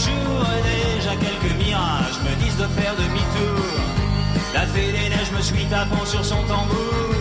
jours et déjà quelques mirages me disent de faire demi-tour. La fée des neiges me suit tapant sur son tambour.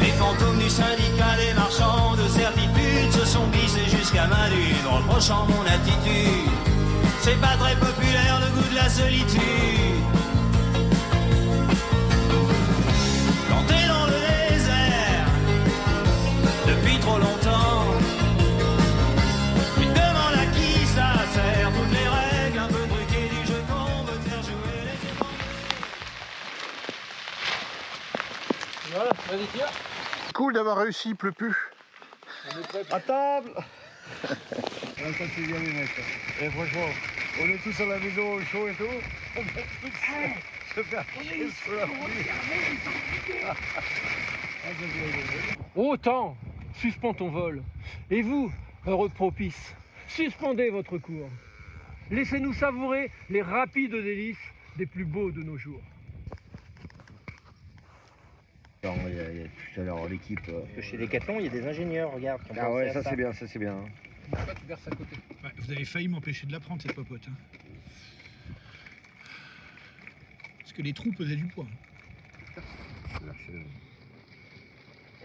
Les fantômes du syndicat des marchands de certitude se sont glissés jusqu'à ma lune, reprochant mon attitude. C'est pas très populaire le goût de la solitude. Quand t'es dans le désert depuis trop longtemps, tu te demandes à qui ça sert. Toutes les règles un peu truquées du jeu qu'on veut faire jouer les éléments. Voilà, vas-y tire. Cool d'avoir réussi, il pleut plus. On est prêt. À table. Ça c'est bien les mecs. Et franchement, on est tous à la maison au chaud et tout. On va tous se faire chier sous la pluie. Ô temps, suspends ton vol. Et vous, heureux de propice, suspendez votre cours. Laissez-nous savourer les rapides délices des plus beaux de nos jours. Alors, il y a tout à l'heure l'équipe. Chez Decathlon, il y a des ingénieurs, regarde. qui ont Ah ouais, pensé à ça c'est bien, ça c'est bien. Pourquoi tu verses à côté? Ouais, vous avez failli m'empêcher de la prendre cette popote. Hein. Parce que les trous pesaient du poids. Bon,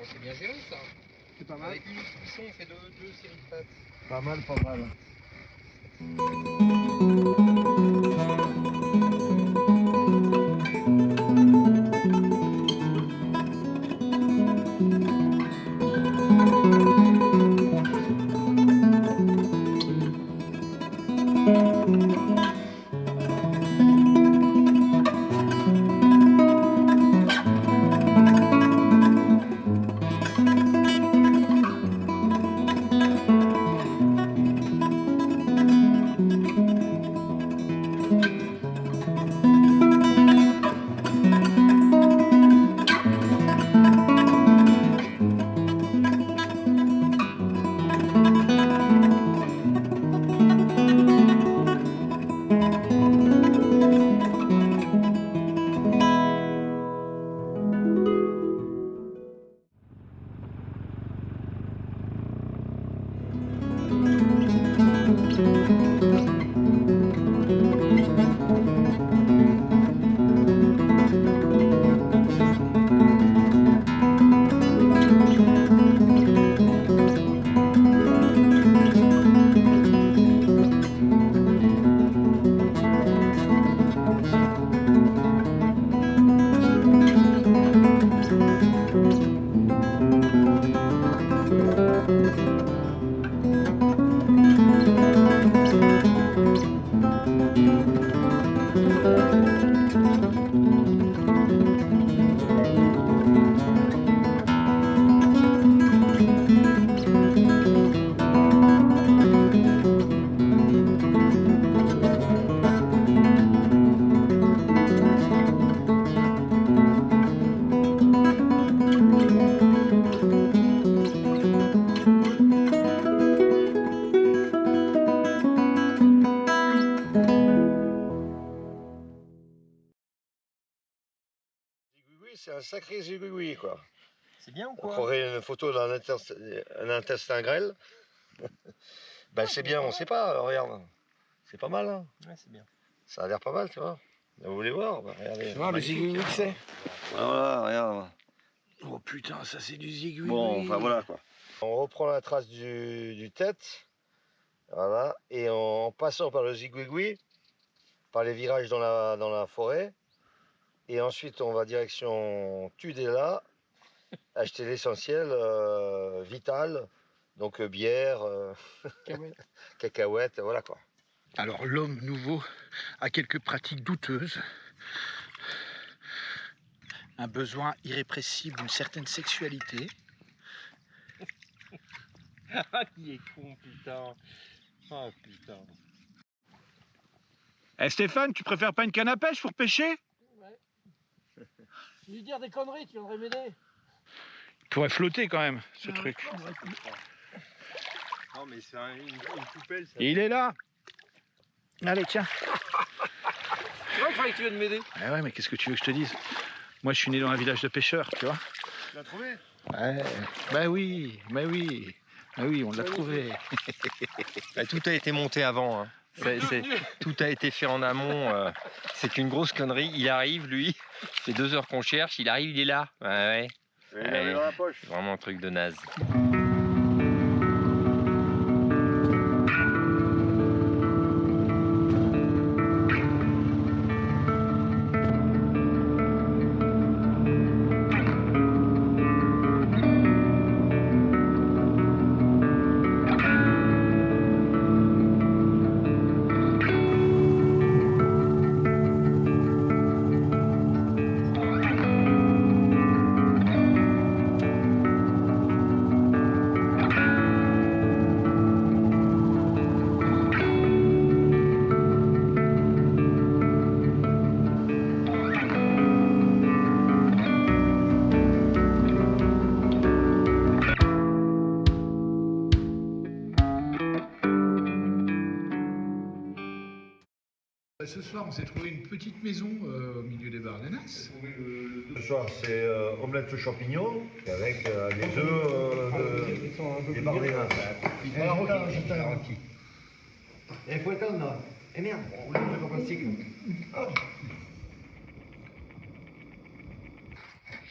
c'est bien géré ça. C'est pas mal. Avec une cuisson, on fait deux séries de pâtes. Pas mal, pas mal. C'est un sacré zigouigoui, quoi. C'est bien ou On quoi? croirait une photo d'un intestin grêle. Ben c'est bien, on sait pas, regarde. C'est pas mal, hein. Ouais, c'est bien. Ça a l'air pas mal, tu vois. Vous voulez voir? Ben, regardez. Tu vois le zigouigoui que c'est? Voilà, regarde. Oh putain, ça c'est du zigouigoui. Bon, enfin voilà, quoi. On reprend la trace du tête. Voilà. Et en passant par le zigouigoui, par les virages dans la forêt. Et ensuite, on va direction Tudela, acheter l'essentiel vital, donc bière, cacahuètes, voilà quoi. Alors l'homme nouveau a quelques pratiques douteuses. Un besoin irrépressible d'une certaine sexualité. Ah, qui est con, putain. Oh putain. Eh Stéphane, tu préfères pas une canne à pêche pour pêcher? Je vais dire des conneries, tu viendrais m'aider. Il pourrait flotter quand même, ce truc. Non, mais c'est une poubelle, ça. Et il est là. Allez, tiens. C'est vrai qu'il fallait que tu viennes m'aider. Eh ouais, mais qu'est-ce que tu veux que je te dise? Moi, je suis né dans un village de pêcheurs, tu vois. Tu l'as trouvé? Ouais. Bah oui, bah oui. Ah oui, on l'a trouvé. Bah, tout a été monté avant. Hein. Tout a été fait en amont. C'est une grosse connerie. Il arrive, lui. Ça fait 2 heures qu'on cherche. Il arrive, il est là. Ouais. Il est dans la poche. C'est vraiment un truc de naze. Ce soir, on s'est trouvé une petite maison au milieu des Bardenas. Ce soir, c'est omelette aux champignons avec des œufs des Bardenas. Il faut éteindre là. Eh merde, on l'a fait en plastique.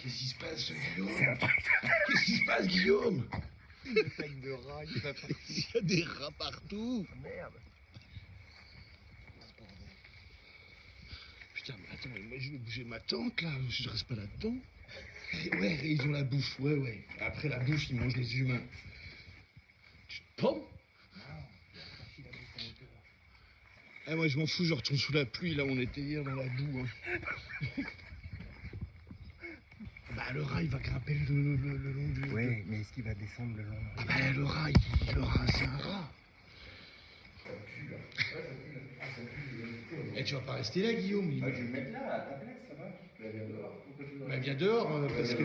Qu'est-ce qui se passe, Guillaume? Qu'est-ce qui se passe, Guillaume? Une sac de rats, Il y a des rats partout. Merde. Putain, mais attends, moi je vais bouger ma tente là, je reste pas là-dedans. Ouais, ils ont la bouffe, ouais. Après la bouffe, ils mangent les humains. Tu te pommes? Ah, moi je m'en fous, je retourne sous la pluie, là où on était hier dans la boue. Hein. Bah le rat il va grimper le long du... Oui, mais est-ce qu'il va descendre le long? Ah bah le rat, c'est un rat. Et tu vas pas rester là, Guillaume? Je vais me mettre là, à ta place, ça va? Viens dehors. Bah viens dehors, parce que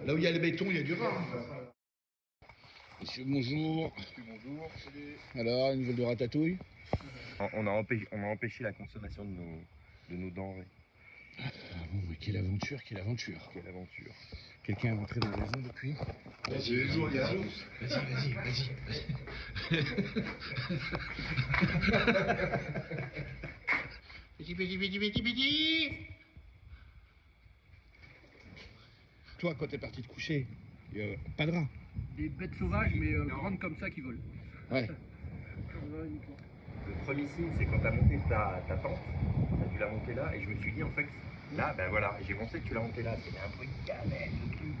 là où il y a le béton, il y a du rat. Hein. Monsieur, bonjour. Bonjour. Alors, une nouvelle de ratatouille? On a empêché la consommation de nos denrées. Ah bon, mais quelle aventure. Quelle aventure. Quelqu'un est rentré dans la maison depuis? Vas-y. Petit. Toi, quand t'es parti te coucher, pas de rat? Des bêtes sauvages, mais grandes comme ça qui volent. Ouais. Le premier signe, c'est quand tu as monté ta tente, tu l'as montée là, et je me suis dit, en fait, là, ben voilà, j'ai pensé que tu l'as montée là, c'était un bruit de gamelle, de truc.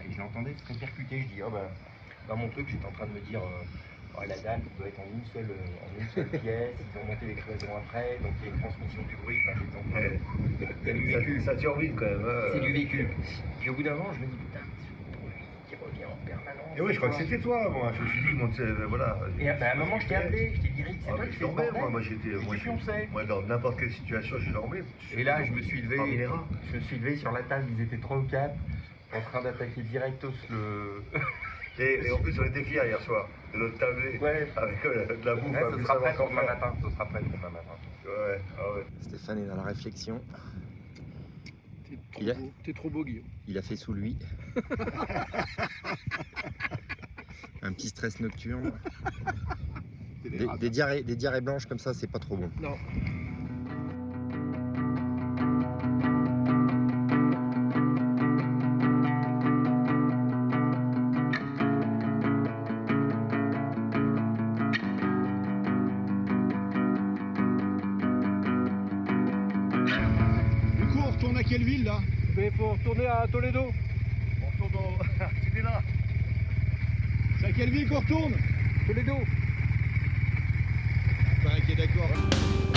Et je l'entendais se répercuter, je dis, oh ben, dans mon truc, j'étais en train de me dire, oh, la dalle doit être en une seule pièce, ils ont monté les cloisons après, donc il y a une transmission du bruit, enfin, j'étais en train de... C'est du vécu. Ça turbine quand même. C'est du vécu. Puis au bout d'un moment, je me dis, putain, ce bruit qui revient en permanence. Et oui, je crois que c'était toi, moi. Je me suis dit, bon, voilà. Et à un moment, je t'ai appelé, je t'ai dit, Rick, c'est toi qui je fais ce dormais, bordel. moi, dans n'importe quelle situation, j'ai dormi. Et là, je me suis levé, Parmi les rats. sur la table, ils étaient 3 ou 4, en train d'attaquer directos le... Et en plus, on était fiers hier soir de notre tablé avec de la bouffe. Ce sera prêt demain matin. Ouais, ah ouais. Stéphane est dans la réflexion. T'es trop beau, Guillaume. Il a fait sous lui. Un petit stress nocturne. Des diarrhées blanches comme ça, c'est pas trop bon. Non. Du coup, on retourne à quelle ville là? Mais il faut retourner à Toledo. On retourne tu es là. C'est à quelle ville qu'on retourne? Toledo. Bah, ok, d'accord.